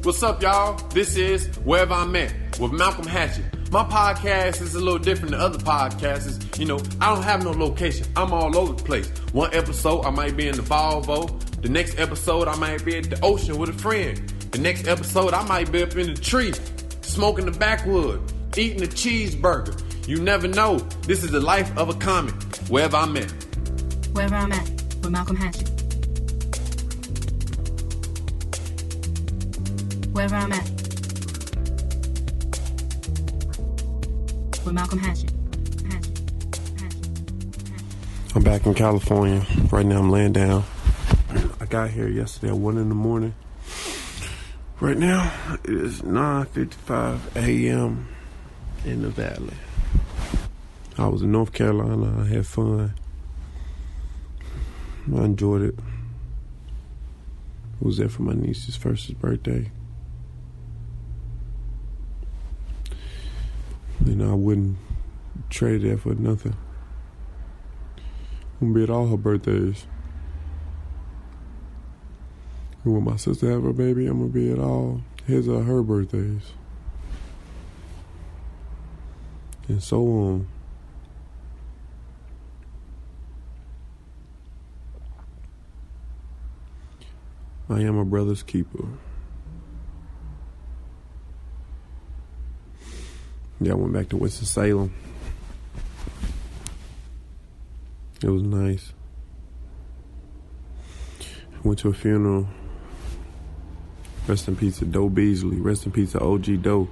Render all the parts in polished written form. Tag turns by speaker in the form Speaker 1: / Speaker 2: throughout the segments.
Speaker 1: What's up, y'all? This is Wherever I'm At with Malcolm-Hatchett. My podcast is a little different than other podcasts. You know, I don't have no location. I'm all over the place. One episode, I might be in the Volvo. The next episode, I might be at the ocean with a friend. The next episode, I might be up in the tree, smoking the backwood, eating a cheeseburger. You never know. This is the life of a comic. Wherever I'm at.
Speaker 2: Wherever I'm at with Malcolm-Hatchett. Wherever I'm at with Malcolm-Hatchett.
Speaker 1: I'm back in California. Right now I'm laying down. I got here yesterday at 1 in the morning. Right now it is 9:55 a.m. in the valley. I was in North Carolina. I had fun. I enjoyed it. I was there for my niece's first birthday. And I wouldn't trade that for nothing. I'm gonna be at all her birthdays. And when my sister have her baby, I'm gonna be at all his or her birthdays. And so on. I am a brother's keeper. Yeah, I went back to Winston-Salem. It was nice. I went to a funeral. Rest in peace to Doe Beasley. Rest in peace to OG Doe.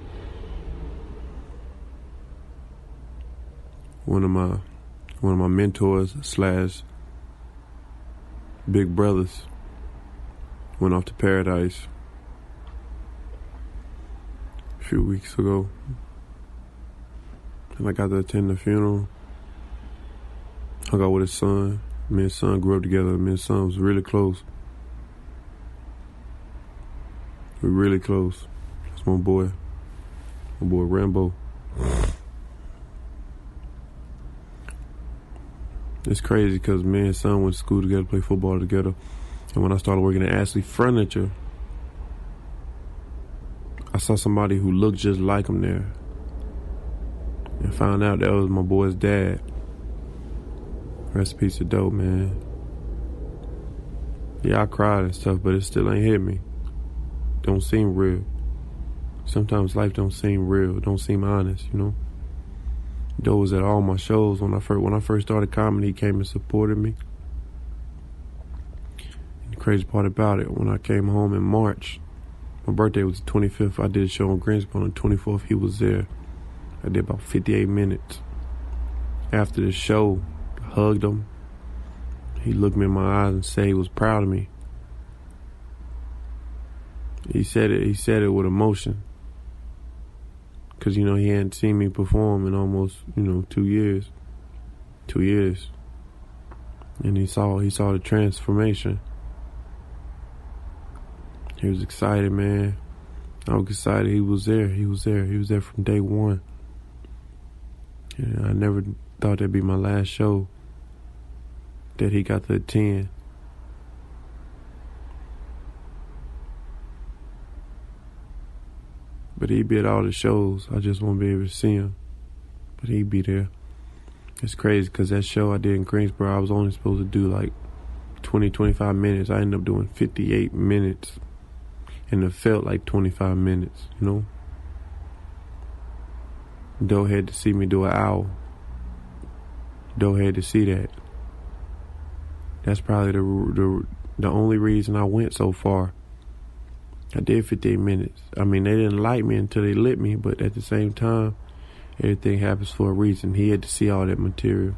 Speaker 1: One of my mentors / big brothers went off to paradise a few weeks ago. And I got to attend the funeral. Hung out with his son. Me and his son grew up together. Me and his son was really close. We're really close. That's my boy. My boy Rambo. It's crazy because me and his son went to school together, played football together. And when I started working at Ashley Furniture, I saw somebody who looked just like him there. And found out that was my boy's dad. Rest in peace to Doe, man. Yeah, I cried and stuff, but it still ain't hit me. Don't seem real. Sometimes life don't seem real, don't seem honest, you know. Doe was at all my shows when I first started comedy. He came and supported me. And the crazy part about it, when I came home in March, my birthday was the 25th. I did a show in Greensboro on the 24th. He was there. I did about 58 minutes. After the show, I hugged him. He looked me in my eyes and said he was proud of me. He said it with emotion. Because, you know, he hadn't seen me perform in almost, 2 years. 2 years. And he saw the transformation. He was excited, man. I was excited he was there. He was there from day one. And I never thought that'd be my last show that he got to attend. But he'd be at all the shows. I just won't be able to see him. But he'd be there. It's crazy because that show I did in Greensboro, I was only supposed to do like 20, 25 minutes. I ended up doing 58 minutes. And it felt like 25 minutes, you know? Doe had to see me do an hour. Doe had to see that. That's probably the only reason I went so far. I did 15 minutes. I mean, they didn't like me until they lit me, but at the same time, everything happens for a reason. He had to see all that material.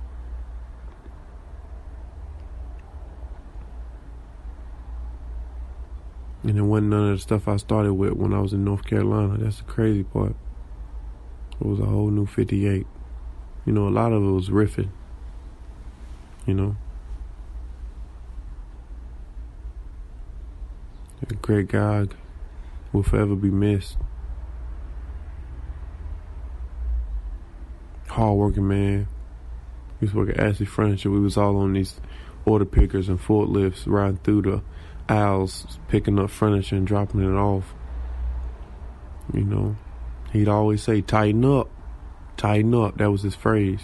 Speaker 1: And it wasn't none of the stuff I started with when I was in North Carolina. That's the crazy part. It was a whole new 58. You know, a lot of it was riffing. You know? A great guy will forever be missed. Hard-working man. We used to work at Ashley Furniture. We was all on these order pickers and forklifts riding through the aisles, picking up furniture and dropping it off. You know, he'd always say, tighten up. Tighten up. That was his phrase.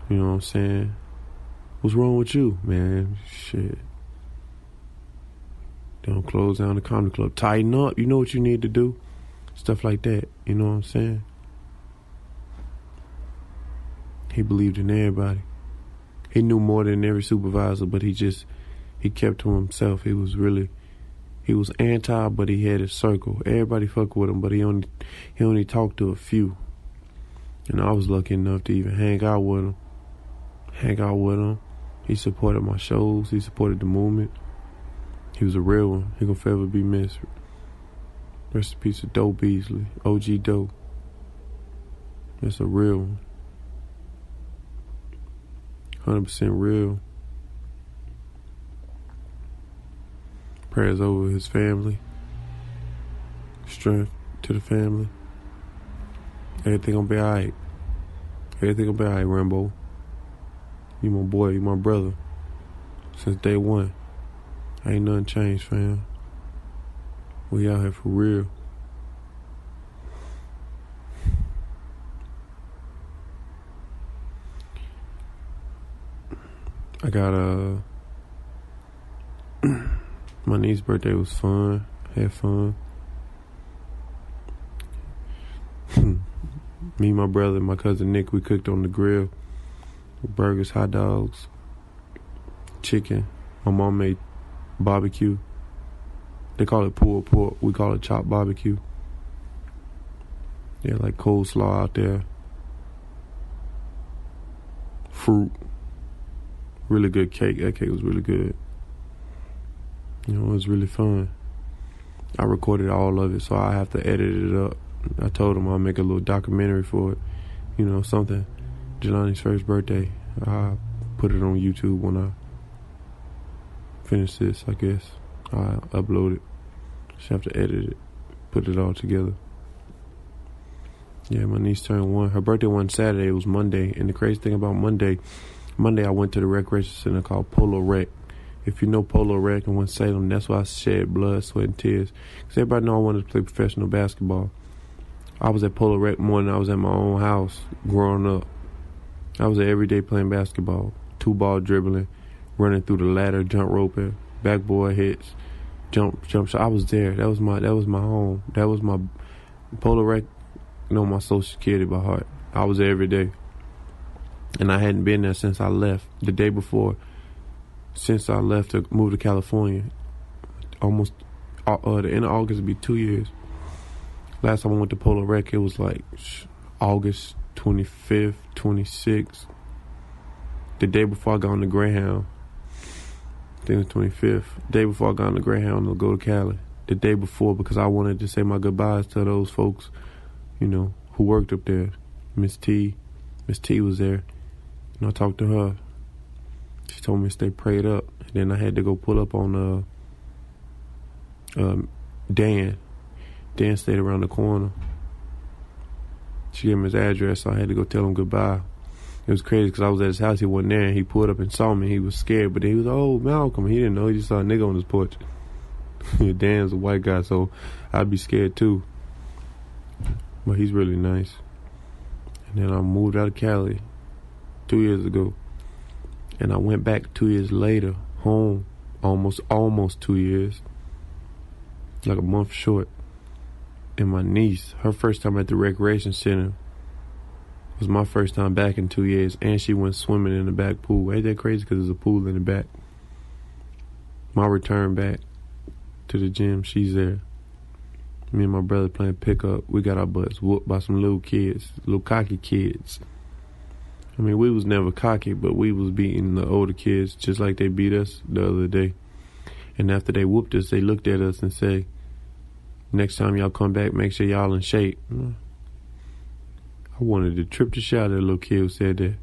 Speaker 1: You know what I'm saying? What's wrong with you, man? Shit. Don't close down the comedy club. Tighten up. You know what you need to do? Stuff like that. You know what I'm saying? He believed in everybody. He knew more than every supervisor, but he kept to himself. He was anti, but he had his circle. Everybody fucked with him, but he only talked to a few. And I was lucky enough to even hang out with him. He supported my shows. He supported the movement. He was a real one. He gonna forever be missed. Rest in peace of Doe Beasley, OG Doe. That's a real one. 100% real. Prayers over his family. Strength to the family. Everything gonna be alright. Everything gonna be alright, Rambo. You my boy, you my brother. Since day one. Ain't nothing changed, fam. We out here for real. I got my niece's birthday was fun. Had fun. Me, my brother, and my cousin Nick, we cooked on the grill. Burgers, hot dogs, chicken. My mom made barbecue. They call it pulled pork. We call it chopped barbecue. Yeah, like coleslaw out there. Fruit. Really good cake. That cake was really good. You know, it was really fun. I recorded all of it, so I have to edit it up. I told him I'll make a little documentary for it. You know, something. Jelani's first birthday. I'll put it on YouTube when I finish this, I guess. I'll upload it. Just have to edit it. Put it all together. Yeah, my niece turned 1. Her birthday wasn't Saturday. It was Monday. And the crazy thing about Monday I went to the recreation center called Polo Rec. If you know Polo Rec in Winston-Salem, that's why I shed blood, sweat, and tears. Because everybody know I wanted to play professional basketball. I was at Polo Rec more than I was at my own house growing up. I was there every day playing basketball. 2-ball dribbling, running through the ladder, jump roping, backboard hits, jump shot. I was there. That was my home. That was my Polo Rec, my social security by heart. I was there every day. And I hadn't been there since I left. The day before, since I left to move to California, almost the end of August would be 2 years. Last time I went to Polo Rec, it was like August 25th, 26th. The day before I got on the Greyhound. I think it was 25th. The day before I got on the Greyhound to go to Cali. The day before, because I wanted to say my goodbyes to those folks, who worked up there. Miss T. Miss T was there. And I talked to her. She told me to stay prayed up. And then I had to go pull up on Dan. Dan stayed around the corner. She gave him his address, so I had to go tell him goodbye. It was crazy because I was at his house. He wasn't there, and he pulled up and saw me. He was scared, but then he was, oh, Malcolm. He didn't know. He just saw a nigga on his porch. Dan's a white guy, so I'd be scared too. But he's really nice. And then I moved out of Cali 2 years ago. And I went back 2 years later, home, almost 2 years. Like a month short. And my niece, her first time at the recreation center was my first time back in 2 years. And she went swimming in the back pool. Ain't that crazy? Because there's a pool in the back. My return back to the gym, she's there. Me and my brother playing pickup. We got our butts whooped by some little kids, little cocky kids. I mean, we was never cocky, but we was beating the older kids just like they beat us the other day. And after they whooped us, they looked at us and said, next time y'all come back, make sure y'all in shape. I wanted to trip the shit out of that little kid who said that.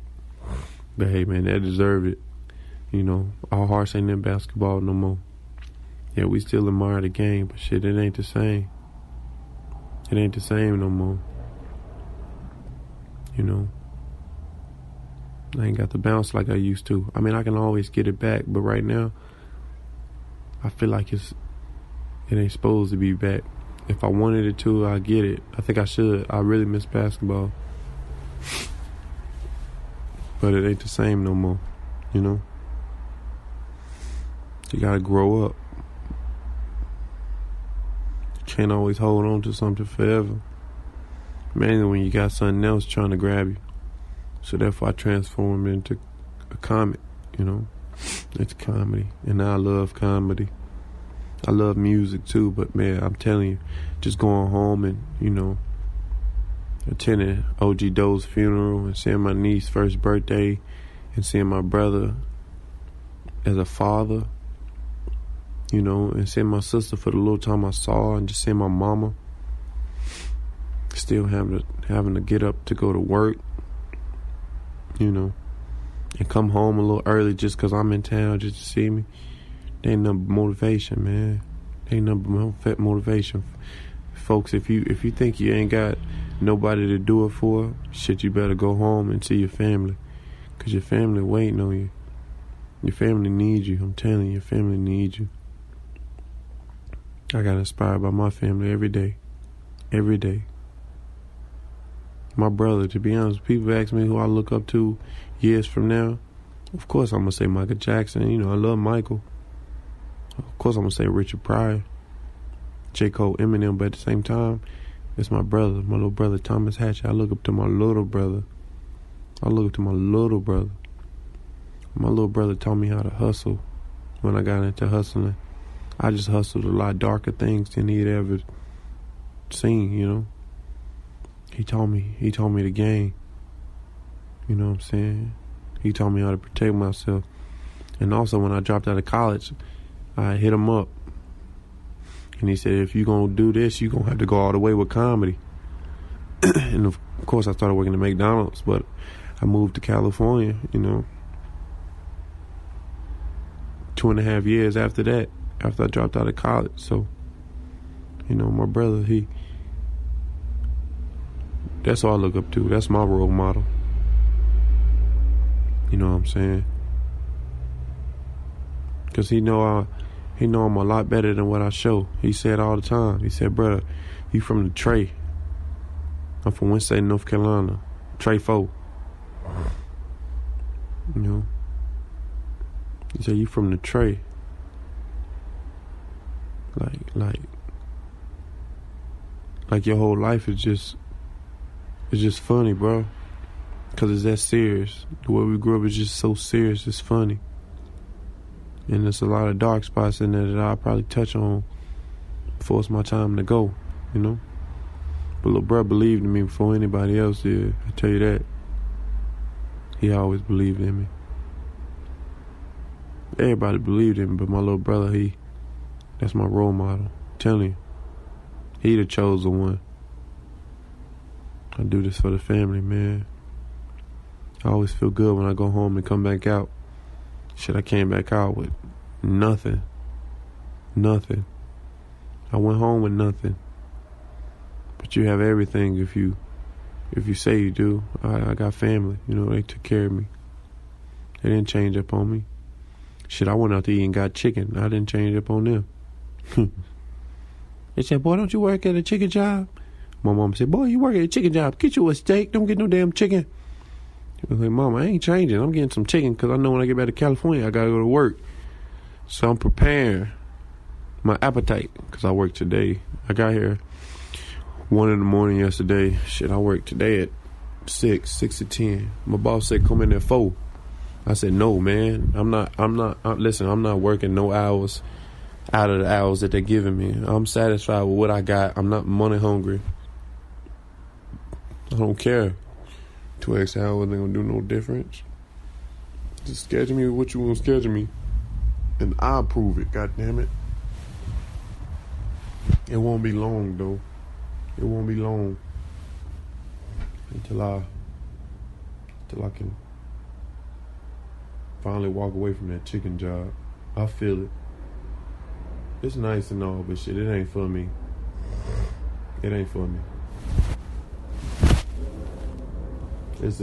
Speaker 1: But hey, man, they deserved it. Our hearts ain't in basketball no more. Yeah, we still admire the game, but shit, it ain't the same. It ain't the same no more. I ain't got the bounce like I used to. I mean, I can always get it back, but right now, I feel like it ain't supposed to be back. If I wanted it to, I get it. I think I should. I really miss basketball. But it ain't the same no more, you know? You gotta grow up. You can't always hold on to something forever. Mainly when you got something else trying to grab you. So therefore I transform it into a comic, you know? It's comedy. And I love comedy. I love music too, but man, I'm telling you, just going home and, you know, attending OG Doe's funeral and seeing my niece's first birthday and seeing my brother as a father, you know, and seeing my sister for the little time I saw her, and just seeing my mama still having to get up to go to work, you know, and come home a little early just because I'm in town just to see me. There ain't nothing but motivation, man. There ain't nothing but motivation. Folks, if you think you ain't got nobody to do it for, shit, you better go home and see your family. Because your family waiting on you. Your family needs you. I'm telling you, your family needs you. I got inspired by my family every day. Every day. My brother, to be honest, people ask me who I look up to years from now. Of course I'm going to say Michael Jackson. You know, I love Michael. Of course I'm going to say Richard Pryor, J. Cole, Eminem, but at the same time, it's my brother, my little brother, Malcolm-Hatchett. I look up to my little brother. I look up to my little brother. My little brother taught me how to hustle when I got into hustling. I just hustled a lot darker things than he'd ever seen, you know. He taught me the game. You know what I'm saying? He taught me how to protect myself. And also when I dropped out of college, I hit him up. And he said, if you're going to do this, you're going to have to go all the way with comedy. And of course I started working at McDonald's, but I moved to California, you know, 2.5 years after that, after I dropped out of college. So, you know, my brother, that's all I look up to. That's my role model. You know what I'm saying? Because he know I'm a lot better than what I show. He said all the time. He said, brother, you from the Trey. I'm from Winston, North Carolina. Trey 4. You know? He said, you from the Trey. Like your whole life is just funny, bro. Because it's that serious. The way we grew up is just so serious, it's funny. And there's a lot of dark spots in there that I'll probably touch on before it's my time to go, you know? But little bro believed in me before anybody else did. I tell you that. He always believed in me. Everybody believed in me, but my little brother, that's my role model. I'm telling you. He the chosen one. I do this for the family, man. I always feel good when I go home and come back out. Shit, I came back out with nothing. Nothing. I went home with nothing. But you have everything if you say you do. I got family. You know, they took care of me. They didn't change up on me. Shit, I went out to eat and got chicken. I didn't change up on them. They said, boy, don't you work at a chicken job? My mom said, boy, you work at a chicken job. Get you a steak. Don't get no damn chicken. I was like, Mama, I ain't changing. I'm getting some chicken because I know when I get back to California, I got to go to work. So I'm preparing my appetite because I work today. I got here 1 a.m. yesterday. Shit, I worked today at 6 to 10. My boss said, come in at 4. I said, no, man. Listen, I'm not working no hours out of the hours that they're giving me. I'm satisfied with what I got. I'm not money hungry. I don't care. 2 extra hours ain't gonna do no difference. Just schedule me with what you want to schedule me, and I'll prove it. God damn it! It won't be long though. It won't be long until I can finally walk away from that chicken job. I feel it. It's nice and all, but shit, it ain't for me. It ain't for me. It's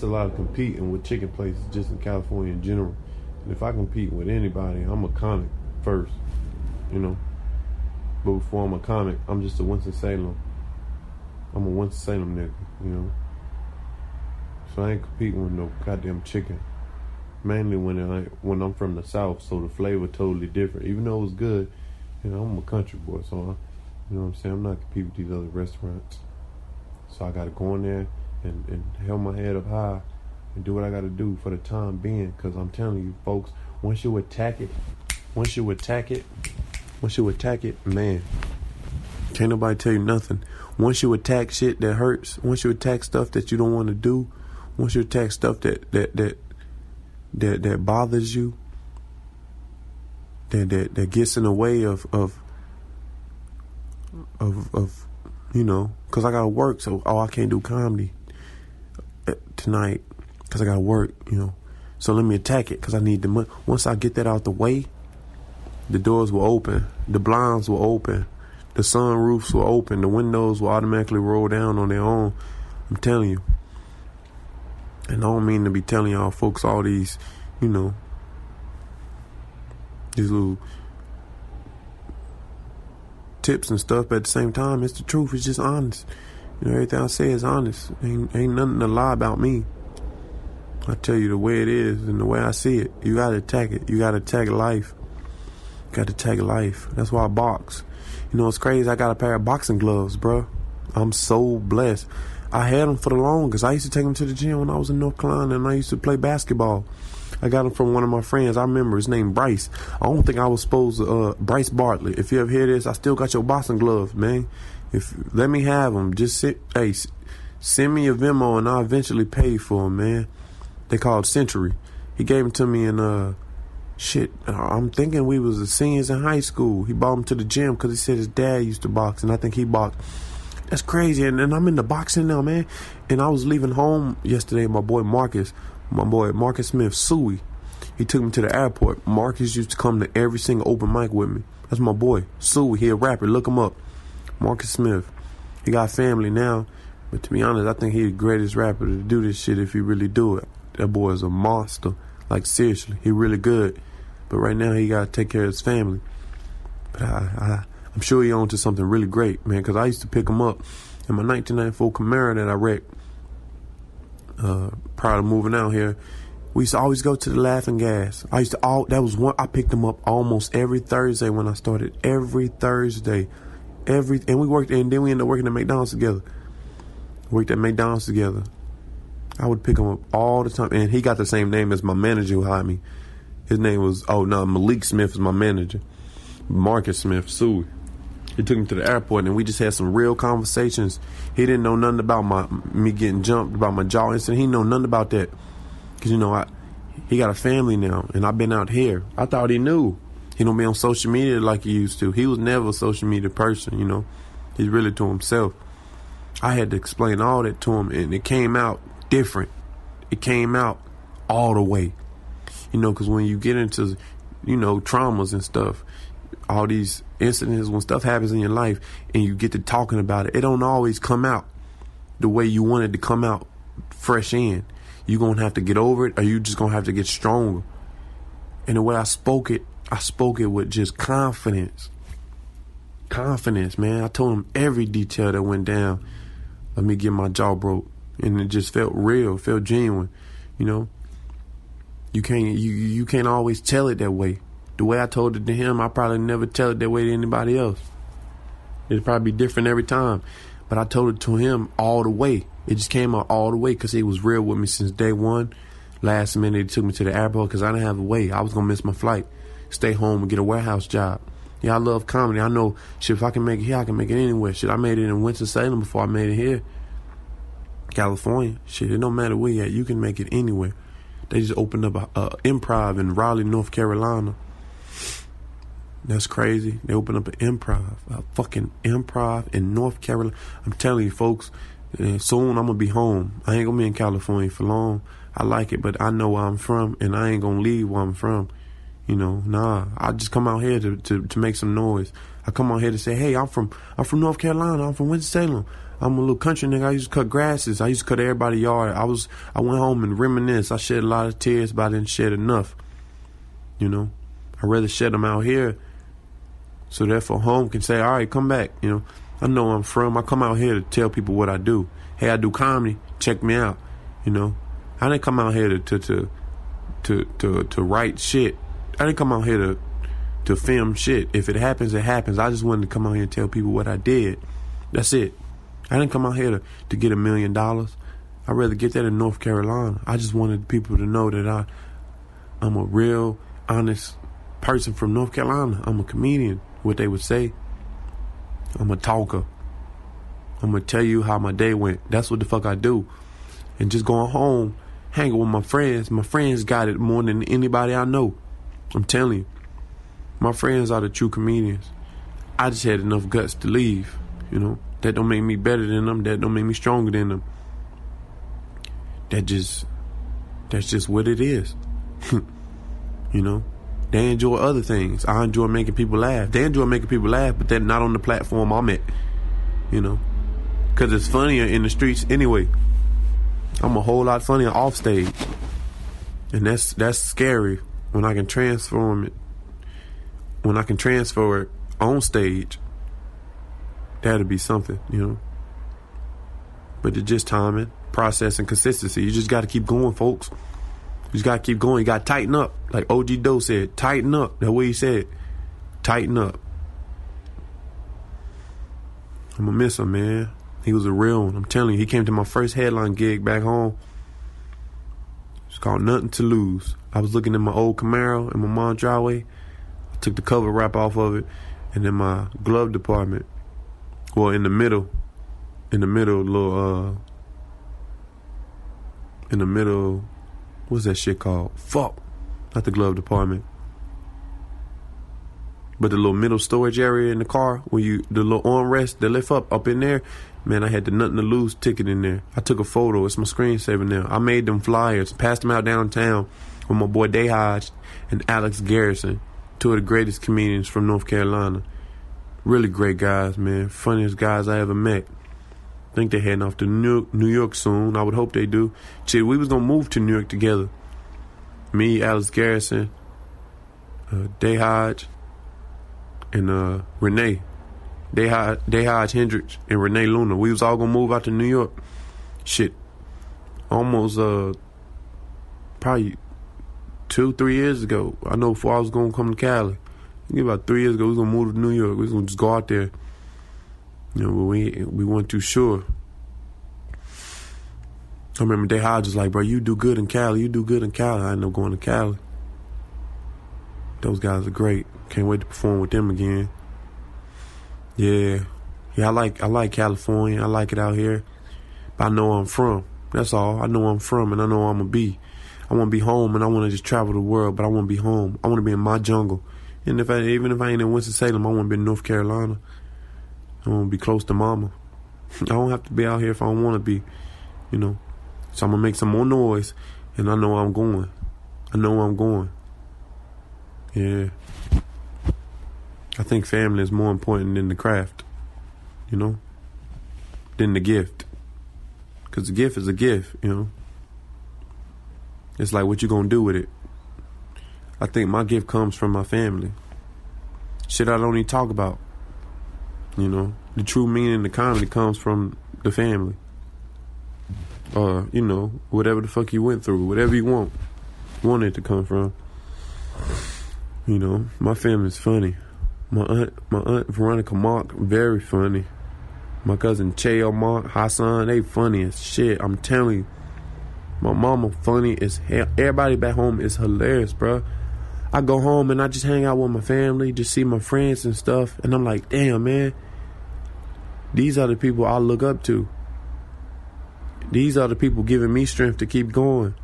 Speaker 1: a lot of competing with chicken places just in California in general. And if I compete with anybody, I'm a comic first, you know. But before I'm a comic, I'm just a Winston-Salem. I'm a Winston-Salem nigga, you know. So I ain't competing with no goddamn chicken. Mainly when I'm from the South, so the flavor totally different. Even though it was good, you know, I'm a country boy, so you know what I'm saying? I'm not competing with these other restaurants. So I gotta go in there and hold my head up high and do what I gotta do for the time being. Cause I'm telling you, folks, once you attack it, man, can't nobody tell you nothing. Once you attack shit that hurts, once you attack stuff that you don't want to do, once you attack stuff that bothers you, that gets in the way of you know, because I gotta work, so I can't do comedy tonight because I gotta work, you know. So let me attack it because I need the money. Once I get that out the way, the doors will open, the blinds will open, the sunroofs will open, the windows will automatically roll down on their own. I'm telling you. And I don't mean to be telling y'all folks all these, you know, these little tips and stuff, but at the same time, it's the truth. It's just honest. You know, everything I say is honest. Ain't nothing to lie about me. I tell you the way it is and the way I see it. You gotta attack it. You gotta attack life. You gotta attack life. That's why I box. You know, it's crazy. I got a pair of boxing gloves, bro. I'm so blessed. I had them for the longest. I used to take them to the gym when I was in North Carolina, and I used to play basketball. I got them from one of my friends. I remember his name, Bryce. I don't think I was supposed to, Bryce Bartley. If you ever hear this, I still got your boxing gloves, man. Let me have them. Just send me a Venmo, and I'll eventually pay for them, man. They called Century. He gave them to me in, I'm thinking we was the seniors in high school. He brought them to the gym because he said his dad used to box, and I think he boxed. That's crazy, and I'm into boxing now, man. And I was leaving home yesterday. My boy Marcus Smith, Suey, he took me to the airport. Marcus used to come to every single open mic with me. That's my boy, Suey. He a rapper. Look him up, Marcus Smith. He got family now, but to be honest, I think he the greatest rapper to do this shit if he really do it. That boy is a monster. Like, seriously, he really good. But right now, he got to take care of his family. But I'm sure he on to something really great, man, because I used to pick him up in my 1994 Camaro that I wrecked prior to moving out here. We used to always go to the Laughing Gas. I picked him up almost every Thursday when I started. Every Thursday. And we worked, and then we ended up working at McDonald's together. Worked at McDonald's together. I would pick him up all the time, and he got the same name as my manager who hired me. His name was, Malik Smith is my manager. Marcus Smith, Suey. He took me to the airport, and we just had some real conversations. He didn't know nothing about me getting jumped, about my jaw incident. He didn't know nothing about that. Because, you know, he got a family now, and I've been out here. I thought he knew. He don't be on social media like he used to. He was never a social media person, you know. He's really to himself. I had to explain all that to him, and it came out different. It came out all the way. You know, because when you get into, you know, traumas and stuff, all these incidents, when stuff happens in your life and you get to talking about it, it don't always come out the way you want it to come out fresh in. You're going to have to get over it, or you just going to have to get stronger. And the way I spoke it with just confidence. Confidence, man. I told him every detail that went down of me getting my jaw broke. And it just felt real, felt genuine, you know. You can't always tell it that way. The way I told it to him, I probably never tell it that way to anybody else. It'd probably be different every time. But I told it to him all the way. It just came out all the way because he was real with me since day one. Last minute, he took me to the airport because I didn't have a way. I was going to miss my flight, stay home and get a warehouse job. Yeah, I love comedy. I know, shit, if I can make it here, I can make it anywhere. Shit, I made it in Winston-Salem before I made it here. California. Shit, it don't matter where you at. You can make it anywhere. They just opened up a improv in Raleigh, North Carolina. That's crazy. They opened up a fucking improv in North Carolina. I'm telling you, folks, soon I'm going to be home. I ain't going to be in California for long. I like it, but I know where I'm from, and I ain't going to leave where I'm from. You know, nah. I just come out here to make some noise. I come out here to say, hey, I'm from North Carolina. I'm from Winston-Salem. I'm a little country nigga. I used to cut grasses. I used to cut everybody's yard. I went home and reminisced. I shed a lot of tears, but I didn't shed enough. You know, I'd rather shed them out here So therefore home can say, all right, come back. You know, I know where I'm from. I come out here to tell people what I do. Hey, I do comedy. Check me out. You know, I didn't come out here to write shit. I didn't come out here to film shit. If it happens, it happens. I just wanted to come out here and tell people what I did. That's it. I didn't come out here to get $1 million. I'd rather get that in North Carolina. I just wanted people to know that I'm a real, honest person from North Carolina. I'm a comedian, what they would say. I'm a talker. I'm going to tell you how my day went. That's what the fuck I do. And just going home, hanging with my friends got it more than anybody I know. I'm telling you. My friends are the true comedians. I just had enough guts to leave, you know. That don't make me better than them. That don't make me stronger than them. That's just what it is. You know. They enjoy other things. I enjoy making people laugh. They enjoy making people laugh, but they're not on the platform I'm at. You know. Because it's funnier in the streets anyway. I'm a whole lot funnier off stage. And that's scary when I can transform it. When I can transfer it on stage, that'll be something, you know. But it's just timing, process, and consistency. You just got to keep going, folks. You just got to keep going. You got to tighten up. Like OG Doe said, tighten up. That's what he said. Tighten up. I'm going to miss him, man. He was a real one. I'm telling you, he came to my first headline gig back home. It's called Nothing to Lose. I was looking at my old Camaro in my mom's driveway. I took the cover wrap off of it, and in my glove department, well, in the middle, what's that shit called? Fuck, not the glove department, but the little middle storage area in the car where the little armrest that lift up in there. Man, I had the Nothing to Lose ticket in there. I took a photo. It's my screensaver now. I made them flyers, passed them out downtown with my boy Day Hodge and Alex Garrison, two of the greatest comedians from North Carolina. Really great guys, man. Funniest guys I ever met. I think they're heading off to New York soon. I would hope they do. Shit, we was gonna move to New York together. Me, Alex Garrison, Day Hodge, and Renee. Day Hodge Hendricks and Renee Luna. We was all gonna move out to New York. Shit. Almost probably 2-3 years ago. I know before I was gonna come to Cali. About 3 years ago, we was gonna move to New York. We was gonna just go out there. You know, but we weren't too sure. I remember Day Hodge was like, bro, you do good in Cali. You do good in Cali. I ended up going to Cali. Those guys are great. Can't wait to perform with them again. Yeah, I like California. I like it out here. But I know where I'm from. That's all. I know where I'm from, and I know where I'm gonna be. I want to be home, and I want to just travel the world, but I want to be home. I want to be in my jungle. And even if I ain't in Winston-Salem, I want to be in North Carolina. I want to be close to mama. I don't have to be out here if I don't want to be, you know. So I'm going to make some more noise, and I know where I'm going. I know where I'm going. Yeah. I think family is more important than the craft, you know, than the gift. Because the gift is a gift, you know. It's like what you going to do with it. I think my gift comes from my family. Shit I don't even talk about. You know, the true meaning of comedy comes from the family. Or, you know, whatever the fuck you went through, whatever you want it to come from. You know, my family's funny. My aunt Veronica Mark, very funny. My cousin Cheo Mark, Hassan, they funny as shit. I'm telling you. My mama funny as hell. Everybody back home is hilarious, bro. I go home and I just hang out with my family, just see my friends and stuff, and I'm like, damn, man, these are the people I look up to. These are the people giving me strength to keep going.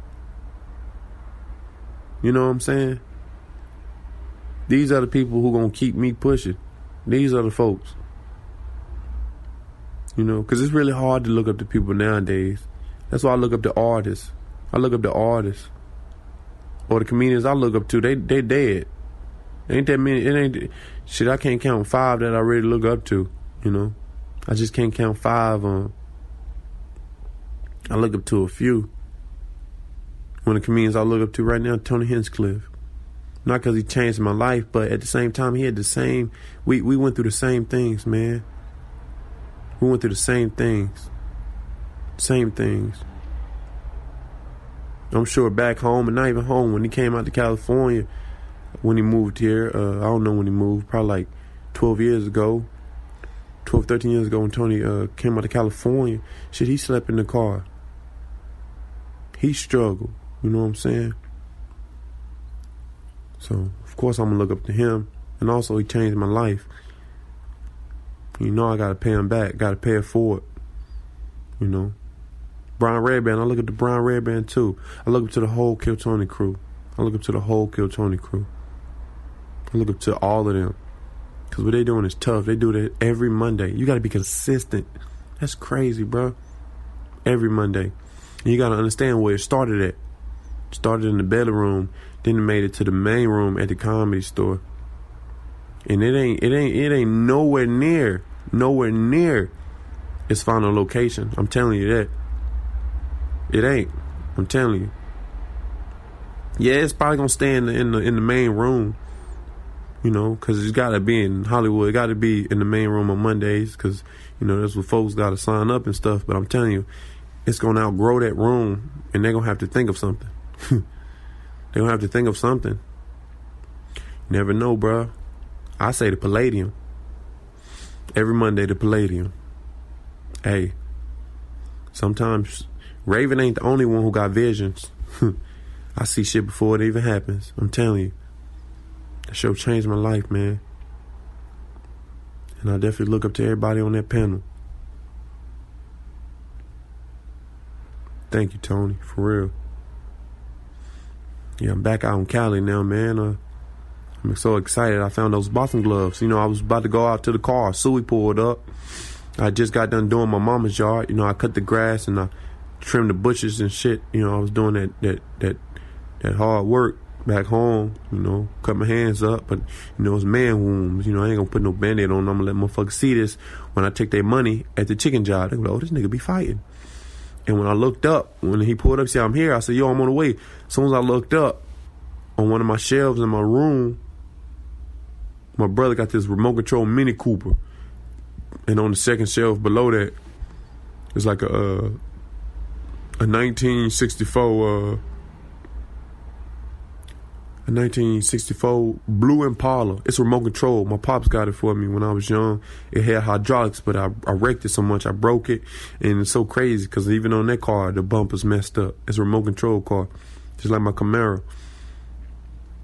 Speaker 1: You know what I'm saying? These are the people who gonna keep me pushing. These are the folks. You know, because it's really hard to look up to people nowadays. That's why I look up to artists. I look up to artists. Or the comedians I look up to, they dead. Ain't that many, it ain't, shit, I can't count 5 that I really look up to, you know. I just can't count 5 I look up to a few. One of the comedians I look up to right now, Tony Hinchcliffe.
Speaker 3: Not because he changed my life, but at the same time, he had the same... We went through the same things, man. We went through the same things. Same things. I'm sure back home, and not even home, when he came out to California, when he moved here, I don't know when he moved, probably like 12 years ago, 12, 13 years ago when Tony came out to California, shit, he slept in the car. He struggled, you know what I'm saying? So, of course, I'm going to look up to him. And also, he changed my life. You know I got to pay him back. Got to pay it forward. You know. Brian Redband, I look at the Brian Redband, too. I look up to the whole Kill Tony crew. I look up to the whole Kill Tony crew. I look up to all of them. Because what they doing is tough. They do that every Monday. You got to be consistent. That's crazy, bro. Every Monday. And you got to understand where it started at. It started in the bedroom. Then it made it to the main room at the Comedy Store. And it ain't nowhere near its final location. I'm telling you that. It ain't. I'm telling you. Yeah, it's probably gonna stay in the main room. You know, because it's gotta be in Hollywood. It gotta be in the main room on Mondays, because you know that's what folks gotta sign up and stuff. But I'm telling you, it's gonna outgrow that room, and they're gonna have to think of something. They're going to have to think of something. Never know, bro. I say the Palladium. Every Monday, the Palladium. Hey, sometimes Raven ain't the only one who got visions. I see shit before it even happens. I'm telling you. That show changed my life, man. And I definitely look up to everybody on that panel. Thank you, Tony, for real. Yeah, I'm back out in Cali now, man. I'm so excited. I found those boxing gloves. You know, I was about to go out to the car. Suey pulled up. I just got done doing my mama's yard. You know, I cut the grass and I trimmed the bushes and shit. You know, I was doing that hard work back home. You know, cut my hands up. But, you know, it's man wounds. You know, I ain't gonna put no Band-Aid on. I'm gonna let motherfuckers see this when I take their money at the chicken job. They go, oh, this nigga be fighting. And when I looked up, when he pulled up, said, I'm here, I said, yo, I'm on the way. As soon as I looked up, on one of my shelves in my room, my brother got this remote control Mini Cooper. And on the second shelf below that, it's like a 1964 blue Impala. It's remote control. My pops got it for me when I was young. It had hydraulics, but I wrecked it so much I broke it. And it's so crazy because even on that car, the bumper's messed up. It's a remote control car, just like my Camaro.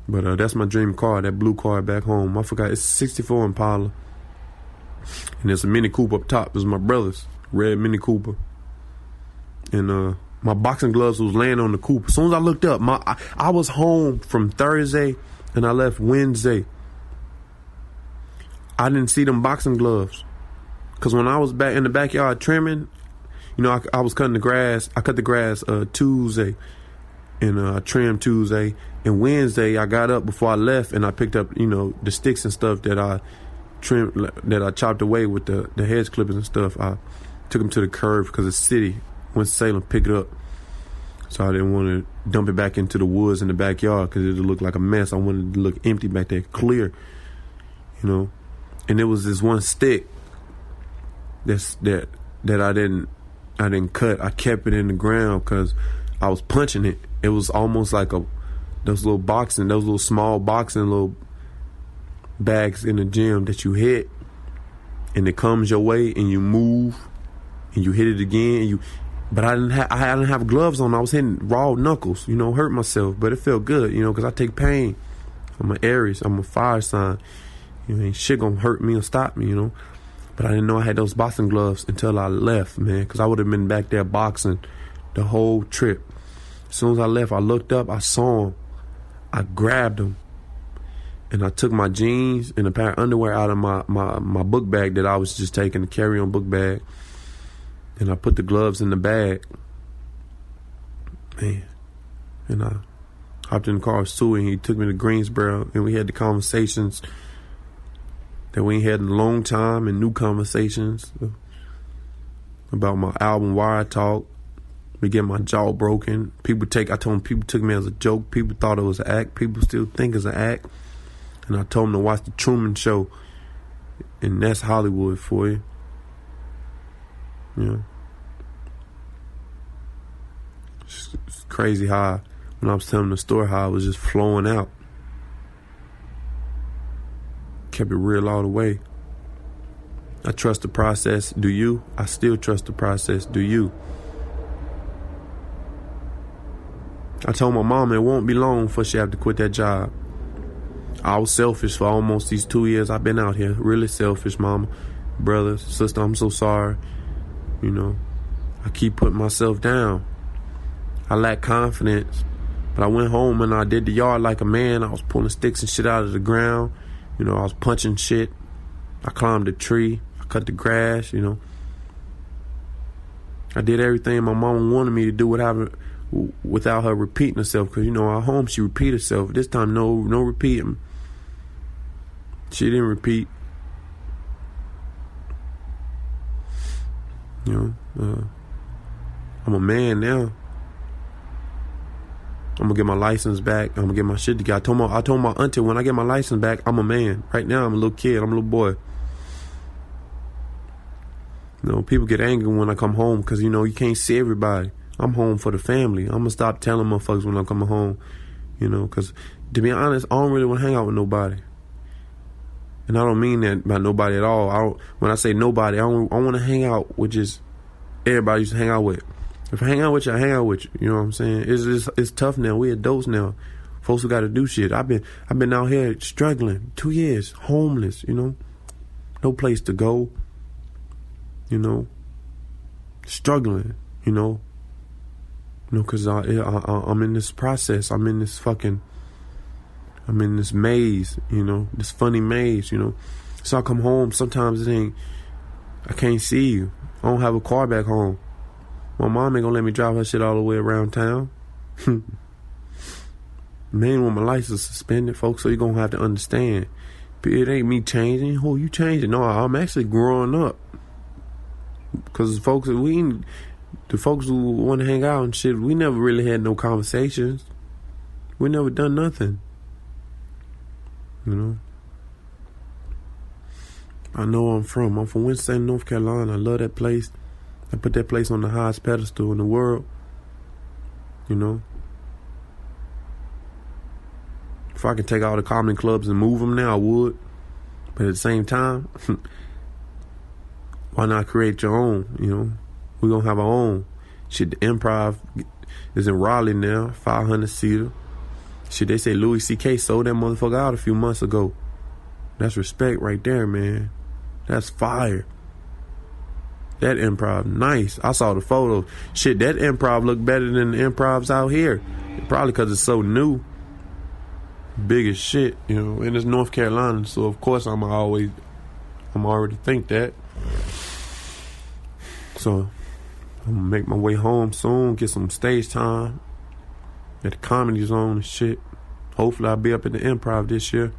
Speaker 3: But that's my dream car, that blue car back home. I forgot, it's a 64 Impala. And there's a Mini Cooper up top. It was my brother's, red Mini Cooper. And my boxing gloves was laying on the coupe. As soon as I looked up, I was home from Thursday and I left Wednesday. I didn't see them boxing gloves. Because when I was back in the backyard trimming, you know, I was cutting the grass. I cut the grass Tuesday and I trimmed Tuesday. And Wednesday, I got up before I left and I picked up, you know, the sticks and stuff that I trimmed, that I chopped away with the hedge clippers and stuff. I took them to the curb because the city went to Salem, pick it up. So I didn't want to dump it back into the woods in the backyard because it would look like a mess. I wanted it to look empty back there, clear, you know. And there was this one stick that I didn't cut. I kept it in the ground because I was punching it. It was almost like those little small boxing little bags in the gym that you hit, and it comes your way, and you move, and you hit it again, But I didn't have gloves on. I was hitting raw knuckles, you know, hurt myself. But it felt good, you know, because I take pain. I'm an Aries. I'm a fire sign. You know, ain't shit gonna hurt me or stop me, you know. But I didn't know I had those boxing gloves until I left, man, because I would have been back there boxing the whole trip. As soon as I left, I looked up, I saw them. I grabbed them. And I took my jeans and a pair of underwear out of my book bag that I was just taking, the carry-on book bag. And I put the gloves in the bag. Man. And I hopped in the car with Sue, and he took me to Greensboro, and we had the conversations that we ain't had in a long time, and new conversations about my album Wire Talk, Me getting my jaw broken. I told them people took me as a joke. People thought it was an act. People still think it's an act. And I told them to watch the Truman Show. And that's Hollywood for you. You know. It's crazy how, when I was telling the story, how I was just flowing out. Kept it real all the way. I trust the process. Do you? I still trust the process. Do you? I told my mom it won't be long before she have to quit that job. I was selfish for almost these 2 years I've been out here. Really selfish, mama, brother, sister, I'm so sorry. You know, I keep putting myself down. I lack confidence. But I went home and I did the yard like a man. I was pulling sticks and shit out of the ground. You know, I was punching shit. I climbed a tree. I cut the grass, you know. I did everything my mama wanted me to do without her repeating herself. Because, you know, at home she repeat herself. This time, no repeating. She didn't repeat. You know, I'm a man now. I'm gonna get my license back. I'm gonna get my shit together. I told my auntie, when I get my license back, I'm a man. Right now, I'm a little kid. I'm a little boy. You know, people get angry when I come home because, you know, you can't see everybody. I'm home for the family. I'm gonna stop telling motherfuckers when I'm coming home, you know, because to be honest, I don't really want to hang out with nobody. And I don't mean that by nobody at all. When I say nobody, I want to hang out with just everybody I used to hang out with. If I hang out with you, I hang out with you. You know what I'm saying? It's tough now. We adults now. Folks who got to do shit. I've been out here struggling 2 years, homeless. You know, no place to go. You know, struggling. You know, because I'm in this process. I'm in this maze. You know, this funny maze. You know, so I come home. Sometimes I can't see you. I don't have a car back home. My mom ain't gonna let me drive her shit all the way around town. Man, when my license suspended, folks, so you're gonna have to understand. It ain't me changing. Who you changing? No, I'm actually growing up. Cause the folks who want to hang out and shit, we never really had no conversations. We never done nothing. You know. I know where I'm from. I'm from Winston, North Carolina. I love that place. I put that place on the highest pedestal in the world. You know. If I could take all the comedy clubs and move them now, I would. But at the same time, why not create your own, you know? We're going to have our own. Shit, the Improv is in Raleigh now, 500-seater. Shit, they say Louis C.K. sold that motherfucker out a few months ago. That's respect right there, man. That's fire. That Improv, nice. I saw the photos. Shit, that Improv look better than the Improvs out here. Probably because it's so new. Big as shit, you know. And it's North Carolina, so of course I'm already think that. So I'm gonna make my way home soon, get some stage time at the Comedy Zone and shit. Hopefully I'll be up at the Improv this year.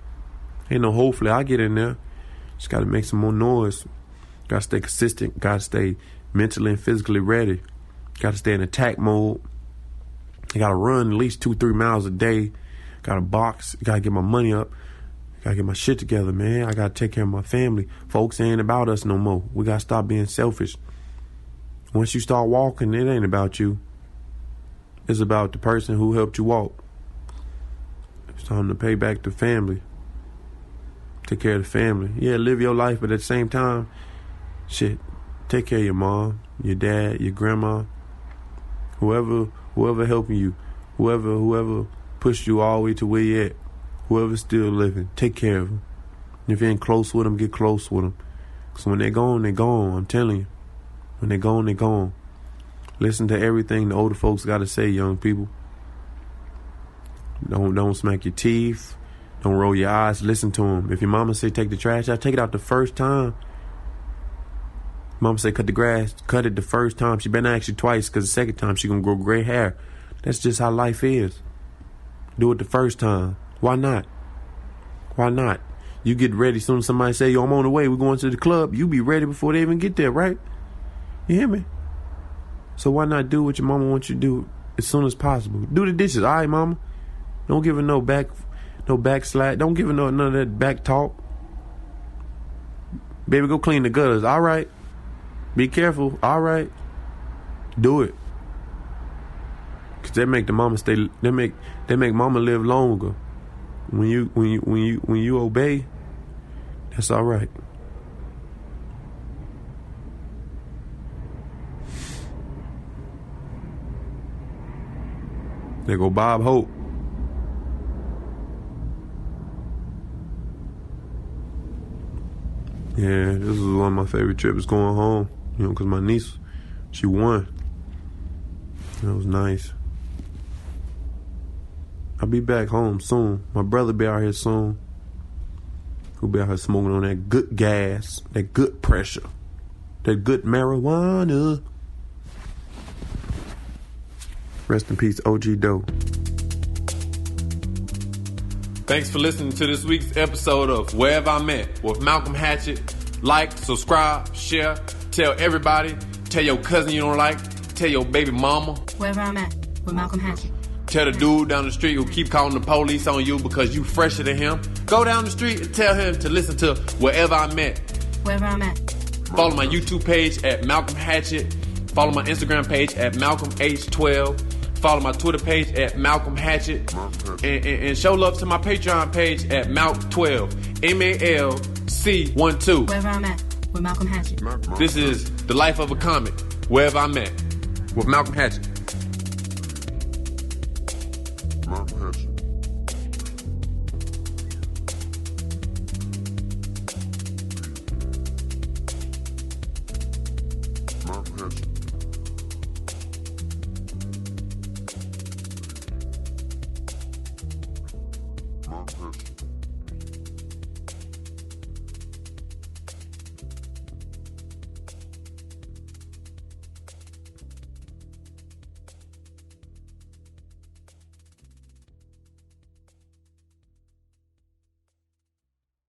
Speaker 3: Ain't no hopefully, I get in there. Just gotta make some more noise. Gotta stay consistent. Gotta stay mentally and physically ready. Gotta stay in attack mode. I gotta run at least 2-3 miles a day. Gotta box. Gotta get my money up. Gotta get my shit together, man. I gotta take care of my family. Folks, it ain't about us no more. We gotta stop being selfish. Once you start walking, it ain't about you. It's about the person who helped you walk. It's time to pay back the family. Take care of the family. Yeah, live your life, but at the same time, shit, take care of your mom, your dad, your grandma, whoever helping you, whoever pushed you all the way to where you at, whoever's still living, take care of them. If you ain't close with them, get close with them. Because when they're gone, I'm telling you. When they're gone. Listen to everything the older folks got to say, young people. Don't smack your teeth. Don't roll your eyes. Listen to them. If your mama say take the trash out, take it out the first time. Mama say cut the grass, cut it the first time. She better ask you twice, because the second time she gonna grow gray hair. That's just how life is. Do it the first time. Why not? Why not? You get ready as soon as somebody say, yo, I'm on the way, we're going to the club. You be ready before they even get there, right? You hear me? So why not do what your mama wants you to do as soon as possible? Do the dishes, all right, mama? Don't give her no backslide. Don't give her none of that back talk. Baby, go clean the gutters, all right? Be careful, all right? Do it. Cause they make the mama stay. They make mama live longer. When you obey, that's all right. There go Bob Hope. Yeah, this is one of my favorite trips going home. You know, cause my niece, she won. That was nice. I'll be back home soon. My brother be out here soon. He'll be out here smoking on that good gas, that good pressure, that good marijuana. Rest in peace, OG Doe.
Speaker 1: Thanks for listening to this week's episode of Wherever I'm At with Malcolm-Hatchett. Like, subscribe, share, tell everybody, tell your cousin you don't like, tell your baby mama.
Speaker 2: Wherever I'm At with Malcolm-Hatchett.
Speaker 1: Tell the dude down the street who keep calling the police on you because you fresher than him. Go down the street and tell him to listen to Wherever I'm At.
Speaker 2: Wherever I'm At.
Speaker 1: Follow my YouTube page at Malcolm-Hatchett. Follow my Instagram page at MalcolmH12. Follow my Twitter page at Malcolm-Hatchett. And show love to my Patreon page at Malc12. MALC12.
Speaker 2: Wherever I'm At with Malcolm-Hatchett.
Speaker 1: This is The Life of a Comic. Wherever I'm At with Malcolm-Hatchett.
Speaker 4: Malcolm-Hatchett.